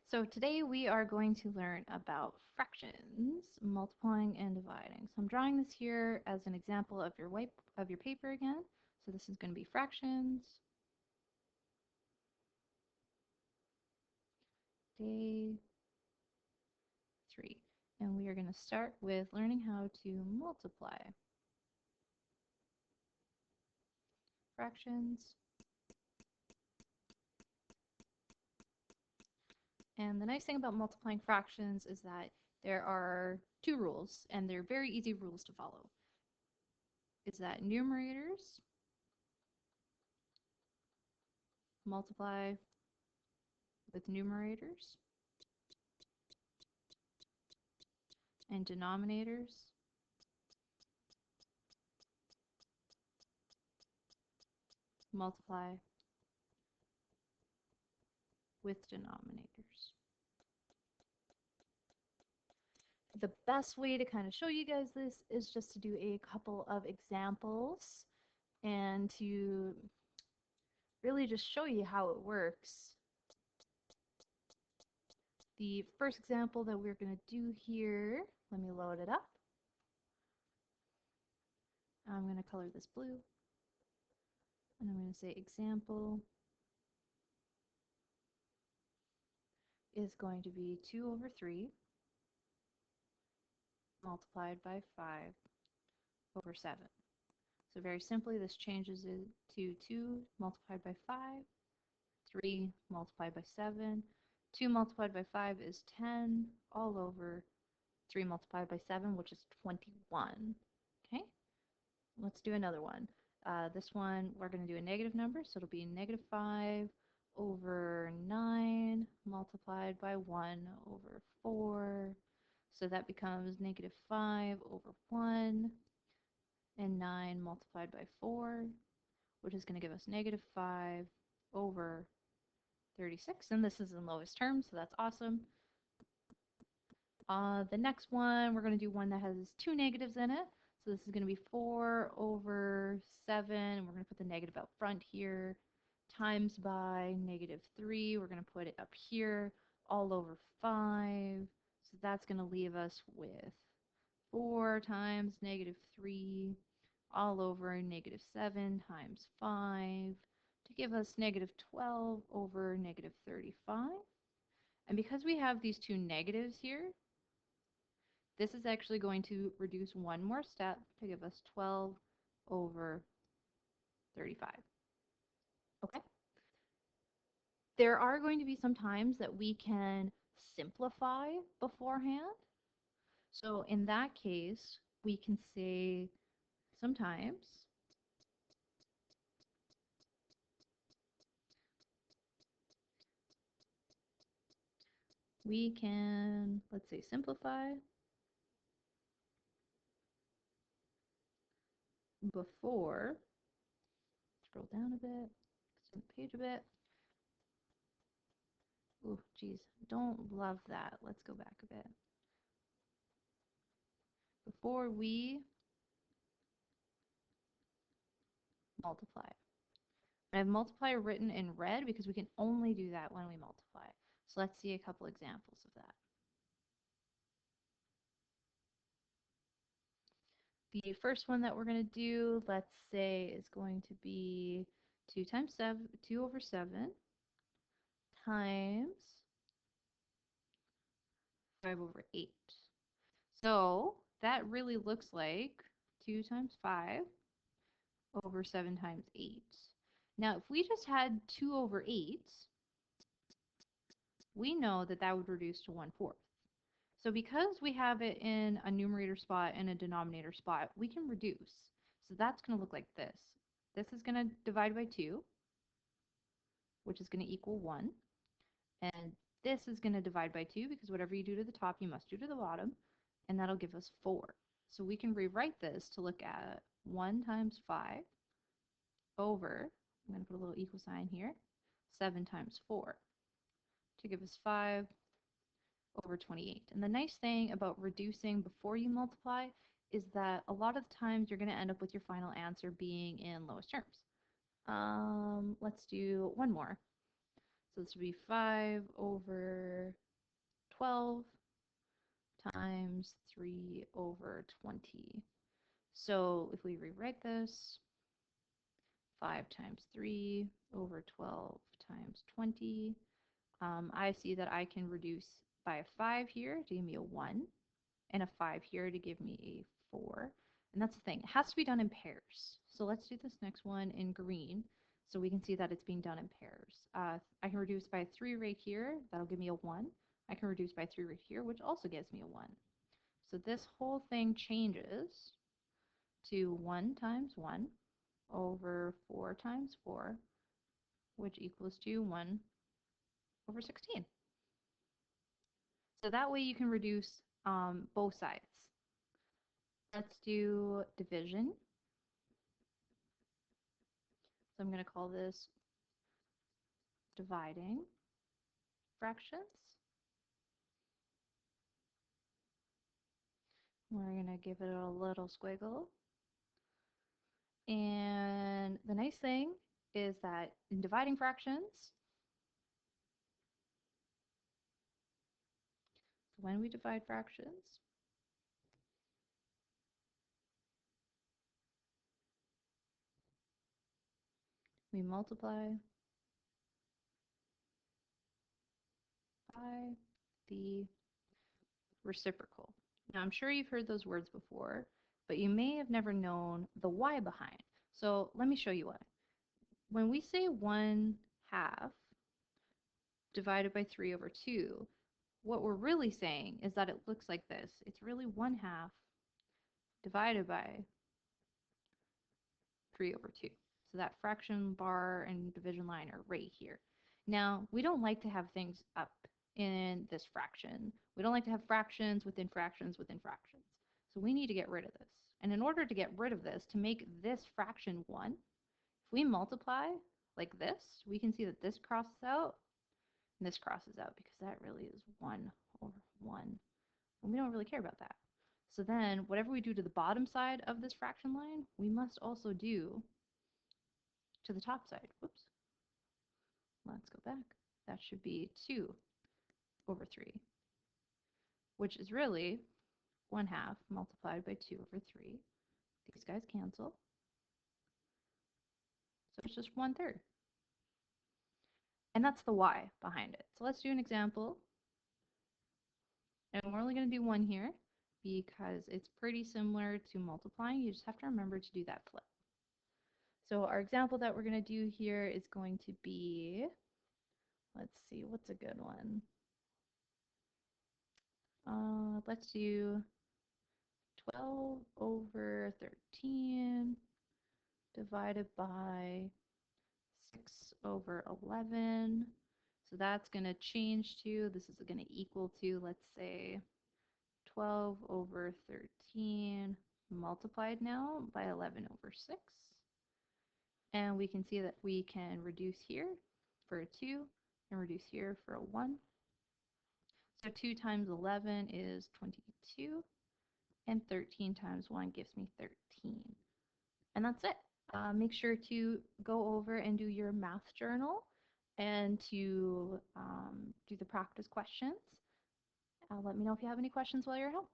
So today we are going to learn about fractions, multiplying and dividing. So I'm drawing this here as an example of your paper again. So this is going to be fractions, day 3. And we are going to start with learning how to multiply fractions. And the nice thing about multiplying fractions is that there are two rules, and they're very easy rules to follow. Is that numerators multiply with numerators, and denominators multiply with denominators. The best way to kind of show you guys this is just to do a couple of examples and to really just show you how it works. The first example that we're going to do here, let me load it up. I'm going to color this blue, and I'm going to say example is going to be 2 over 3 multiplied by 5 over 7. So very simply, this changes it to 2 multiplied by 5, 3 multiplied by 7. 2 multiplied by 5 is 10, all over 3 multiplied by 7, which is 21. Okay, let's do another one. This one, we're going to do a negative number, so it'll be negative 5 over 9 multiplied by 1 over 4. So that becomes negative 5 over 1 and 9 multiplied by 4, which is going to give us negative 5 over 36. And this is in lowest terms, so that's awesome. The next one, we're going to do one that has two negatives in it. So this is going to be 4 over 7. And we're going to put the negative out front here, times by negative 3. We're going to put it up here, all over 5. So that's going to leave us with 4 times negative 3, all over negative 7 times 5, to give us negative 12 over negative 35. And because we have these two negatives here, this is actually going to reduce one more step to give us 12 over 35. Okay? There are going to be some times that we can simplify beforehand. So in that case, we can say sometimes we can, let's say, simplify before, scroll down a bit, extend the page a bit. Oh, geez, don't love that. Let's go back a bit. Before we multiply. I have multiply written in red because we can only do that when we multiply. So let's see a couple examples of that. The first one that we're going to do, let's say, is going to be 2 times 7, 2 over 7 times 5 over 8. So that really looks like 2 times 5 over 7 times 8. Now, if we just had 2 over 8, we know that that would reduce to 1/4. So because we have it in a numerator spot and a denominator spot, we can reduce. So that's going to look like this. This is going to divide by 2, which is going to equal 1. And this is going to divide by 2 because whatever you do to the top, you must do to the bottom. And that'll give us 4. So we can rewrite this to look at 1 times 5 over, I'm going to put a little equal sign here, 7 times 4 to give us 5 over 28. And the nice thing about reducing before you multiply is that a lot of the times you're going to end up with your final answer being in lowest terms. Let's do one more. So this would be 5 over 12 times 3 over 20. So if we rewrite this, 5 times 3 over 12 times 20, I see that I can reduce by a 5 here to give me a 1, and a 5 here to give me a 4. And that's the thing, it has to be done in pairs. So let's do this next one in green so we can see that it's being done in pairs. I can reduce by 3 right here, that'll give me a 1. I can reduce by 3 right here, which also gives me a 1. So this whole thing changes to 1 times 1 over 4 times 4, which equals to 1 over 16. So that way you can reduce both sides. Let's do division. So I'm going to call this dividing fractions. We're going to give it a little squiggle. And the nice thing is that in dividing fractions, when we divide fractions, we multiply by the reciprocal. Now, I'm sure you've heard those words before, but you may have never known the y behind. So let me show you what. When we say 1/2 divided by 3 over 2, what we're really saying is that it looks like this. It's really 1/2 divided by 3 over 2. So that fraction bar and division line are right here. Now, we don't like to have things up in this fraction. We don't like to have fractions within fractions within fractions. So we need to get rid of this. And in order to get rid of this, to make this fraction 1, if we multiply like this, we can see that this crosses out and this crosses out because that really is 1 over 1. And we don't really care about that. So then whatever we do to the bottom side of this fraction line, we must also do to the top side. Whoops. Let's go back. That should be 2 over 3, which is really 1/2 multiplied by 2 over 3. These guys cancel. So it's just 1/3. And that's the y behind it. So let's do an example. And we're only going to do one here because it's pretty similar to multiplying. You just have to remember to do that flip. So our example that we're going to do here is going to be, let's see, what's a good one? Let's do 12 over 13 divided by 6 over 11. So that's going to change to, this is going to equal to, let's say, 12 over 13 multiplied now by 11 over 6. And we can see that we can reduce here for a 2 and reduce here for a 1. So 2 times 11 is 22, and 13 times 1 gives me 13. And that's it. Make sure to go over and do your math journal and to do the practice questions. Let me know if you have any questions while you're at home.